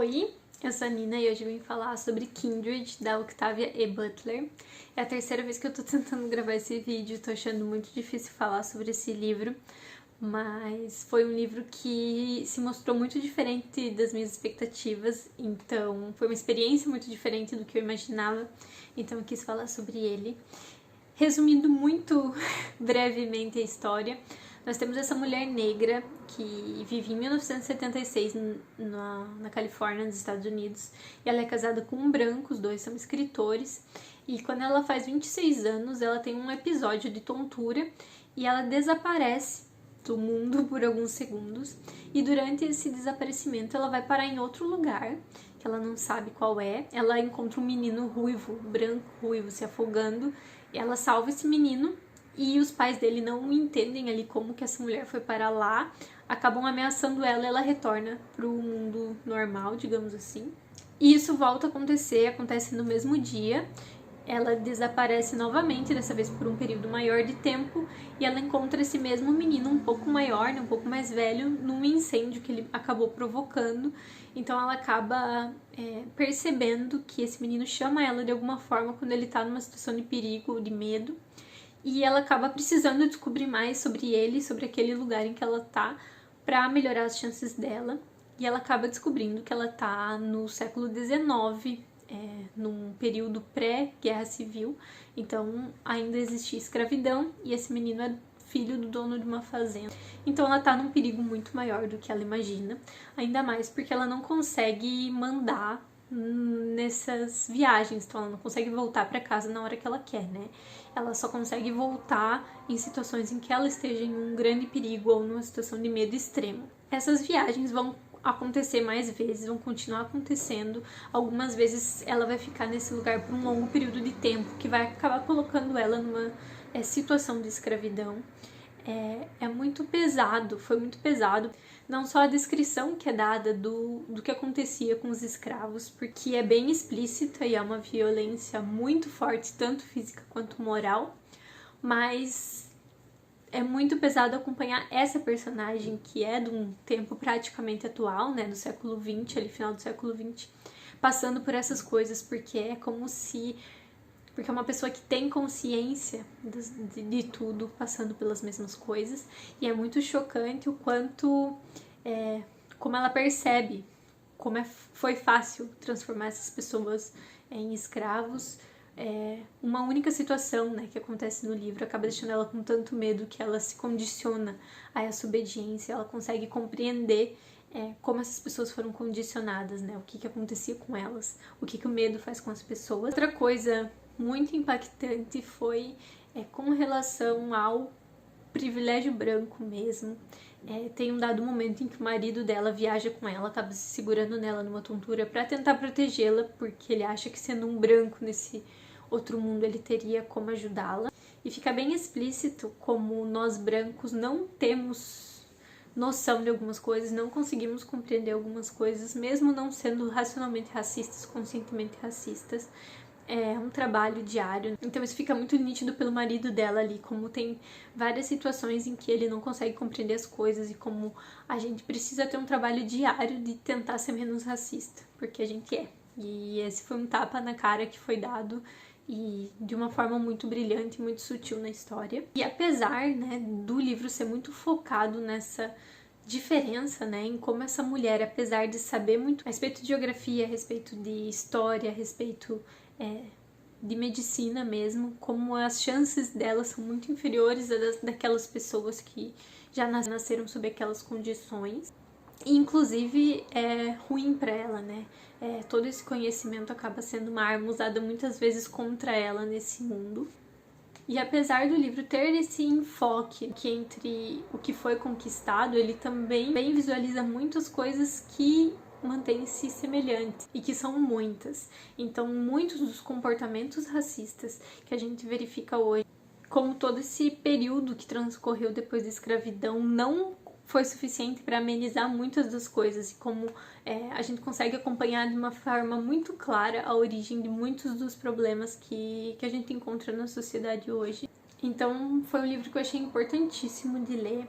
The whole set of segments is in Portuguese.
Oi, eu sou a Nina e hoje eu vim falar sobre Kindred, da Octavia E. Butler. É a terceira vez que eu tô tentando gravar esse vídeo, tô achando muito difícil falar sobre esse livro, mas foi um livro que se mostrou muito diferente das minhas expectativas, então foi uma experiência muito diferente do que eu imaginava, então eu quis falar sobre ele. Resumindo muito brevemente a história, nós temos essa mulher negra que vive em 1976 na Califórnia, nos Estados Unidos, e ela é casada com um branco, os dois são escritores, e quando ela faz 26 anos, ela tem um episódio de tontura e ela desaparece do mundo por alguns segundos, e durante esse desaparecimento ela vai parar em outro lugar, que ela não sabe qual é. Ela encontra um menino ruivo, branco ruivo, se afogando, ela salva esse menino, e os pais dele não entendem ali como que essa mulher foi parar lá, acabam ameaçando ela e ela retorna pro mundo normal, digamos assim. E isso volta a acontecer, acontece no mesmo dia. Ela desaparece novamente, dessa vez por um período maior de tempo, e ela encontra esse mesmo menino um pouco maior, um pouco mais velho, num incêndio que ele acabou provocando. Então ela acaba percebendo que esse menino chama ela de alguma forma quando ele tá numa situação de perigo, de medo, e ela acaba precisando descobrir mais sobre ele, sobre aquele lugar em que ela tá, pra melhorar as chances dela. E ela acaba descobrindo que ela tá no século XIX, num período pré-guerra civil, então ainda existia escravidão e esse menino é filho do dono de uma fazenda. Então ela tá num perigo muito maior do que ela imagina, ainda mais porque ela não consegue mandar nessas viagens, então ela não consegue voltar para casa na hora que ela quer, né? Ela só consegue voltar em situações em que ela esteja em um grande perigo ou numa situação de medo extremo. Essas viagens vão acontecer mais vezes, vão continuar acontecendo. Algumas vezes ela vai ficar nesse lugar por um longo período de tempo, que vai acabar colocando ela numa situação de escravidão. É muito pesado, foi muito pesado. Não só a descrição que é dada do que acontecia com os escravos, porque é bem explícita e é uma violência muito forte, tanto física quanto moral, mas é muito pesado acompanhar essa personagem que é de um tempo praticamente atual, né, do século XX, ali final do século XX, passando por essas coisas, porque é como se... porque é uma pessoa que tem consciência de tudo, passando pelas mesmas coisas, e é muito chocante o quanto... como ela percebe como foi fácil transformar essas pessoas em escravos. Uma única situação, né, que acontece no livro acaba deixando ela com tanto medo que ela se condiciona a essa obediência. Ela consegue compreender como essas pessoas foram condicionadas, né, o que acontecia com elas, o que o medo faz com as pessoas. Outra coisa muito impactante foi com relação ao privilégio branco mesmo. Tem um dado momento em que o marido dela viaja com ela, acaba se segurando nela numa tontura para tentar protegê-la, porque ele acha que sendo um branco nesse outro mundo ele teria como ajudá-la. E fica bem explícito como nós brancos não temos noção de algumas coisas, não conseguimos compreender algumas coisas, mesmo não sendo racionalmente racistas, conscientemente racistas. É um trabalho diário, então isso fica muito nítido pelo marido dela ali, como tem várias situações em que ele não consegue compreender as coisas e como a gente precisa ter um trabalho diário de tentar ser menos racista, porque a gente é. E esse foi um tapa na cara que foi dado, e de uma forma muito brilhante, muito sutil na história. E apesar, né, do livro ser muito focado nessa diferença, né, em como essa mulher, apesar de saber muito a respeito de geografia, a respeito de história, a respeito de medicina mesmo, como as chances delas são muito inferiores às daquelas pessoas que já nasceram sob aquelas condições. E, inclusive, é ruim para ela, né? Todo esse conhecimento acaba sendo uma arma usada muitas vezes contra ela nesse mundo. E apesar do livro ter esse enfoque que entre o que foi conquistado, ele também visualiza muitas coisas que mantêm-se semelhantes, e que são muitas. Então, muitos dos comportamentos racistas que a gente verifica hoje, como todo esse período que transcorreu depois da escravidão, não foi suficiente para amenizar muitas das coisas, e como a gente consegue acompanhar de uma forma muito clara a origem de muitos dos problemas que a gente encontra na sociedade hoje. Então, foi um livro que eu achei importantíssimo de ler,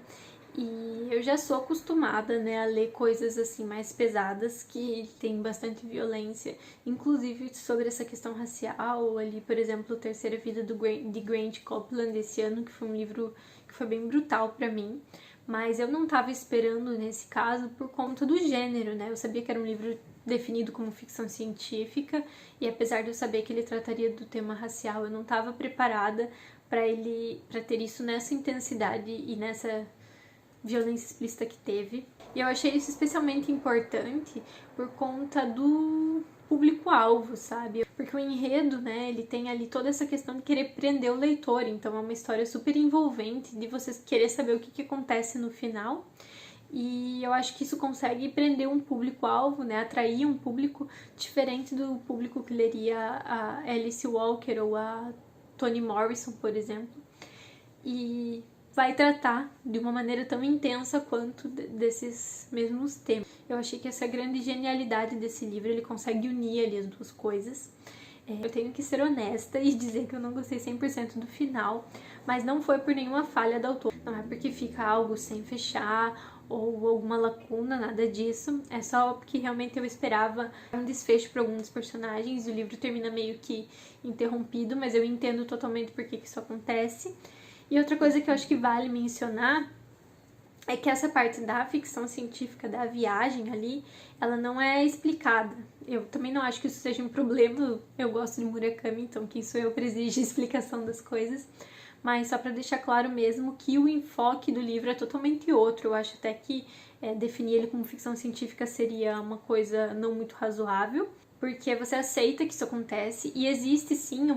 E eu já sou acostumada, né, a ler coisas assim mais pesadas, que tem bastante violência, inclusive sobre essa questão racial, ali, por exemplo, Terceira Vida de Grant Copeland esse ano, que foi um livro que foi bem brutal pra mim, mas eu não tava esperando nesse caso por conta do gênero, né? Eu sabia que era um livro definido como ficção científica, e apesar de eu saber que ele trataria do tema racial, eu não estava preparada para ter isso nessa intensidade e nessa violência explícita que teve. E eu achei isso especialmente importante por conta do público-alvo, sabe? Porque o enredo, né, ele tem ali toda essa questão de querer prender o leitor, então é uma história super envolvente, de você querer saber o que acontece no final. E eu acho que isso consegue prender um público-alvo, né, atrair um público diferente do público que leria a Alice Walker ou a Toni Morrison, por exemplo. E vai tratar de uma maneira tão intensa quanto desses mesmos temas. Eu achei que essa grande genialidade desse livro, ele consegue unir ali as duas coisas. Eu tenho que ser honesta e dizer que eu não gostei 100% do final, mas não foi por nenhuma falha da autora. Não é porque fica algo sem fechar ou alguma lacuna, nada disso. É só porque realmente eu esperava um desfecho para alguns personagens e o livro termina meio que interrompido, mas eu entendo totalmente por que isso acontece. E outra coisa que eu acho que vale mencionar é que essa parte da ficção científica, da viagem ali, ela não é explicada. Eu também não acho que isso seja um problema, eu gosto de Murakami, então quem sou eu para exigir explicação das coisas. Mas só para deixar claro mesmo que o enfoque do livro é totalmente outro. Eu acho até que definir ele como ficção científica seria uma coisa não muito razoável, porque você aceita que isso acontece e existe sim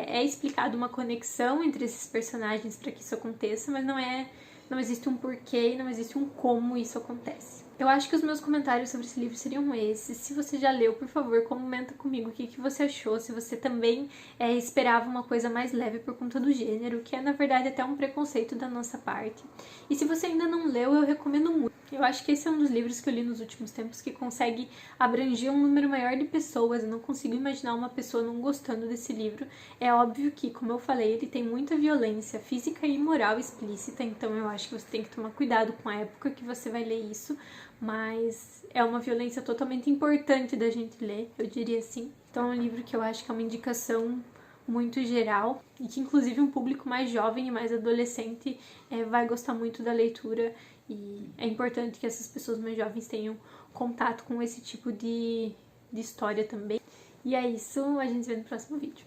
é explicado uma conexão entre esses personagens para que isso aconteça, mas não existe um porquê e não existe um como isso acontece. Eu acho que os meus comentários sobre esse livro seriam esses. Se você já leu, por favor, comenta comigo o que você achou. Se você também esperava uma coisa mais leve por conta do gênero, que é, na verdade, até um preconceito da nossa parte. E se você ainda não leu, eu recomendo muito. Eu acho que esse é um dos livros que eu li nos últimos tempos que consegue abranger um número maior de pessoas. Eu não consigo imaginar uma pessoa não gostando desse livro. É óbvio que, como eu falei, ele tem muita violência física e moral explícita, então eu acho que você tem que tomar cuidado com a época que você vai ler isso, mas é uma violência totalmente importante da gente ler, eu diria assim. Então é um livro que eu acho que é uma indicação muito geral e que inclusive um público mais jovem e mais adolescente vai gostar muito da leitura, e é importante que essas pessoas mais jovens tenham contato com esse tipo de história também. E é isso, a gente se vê no próximo vídeo.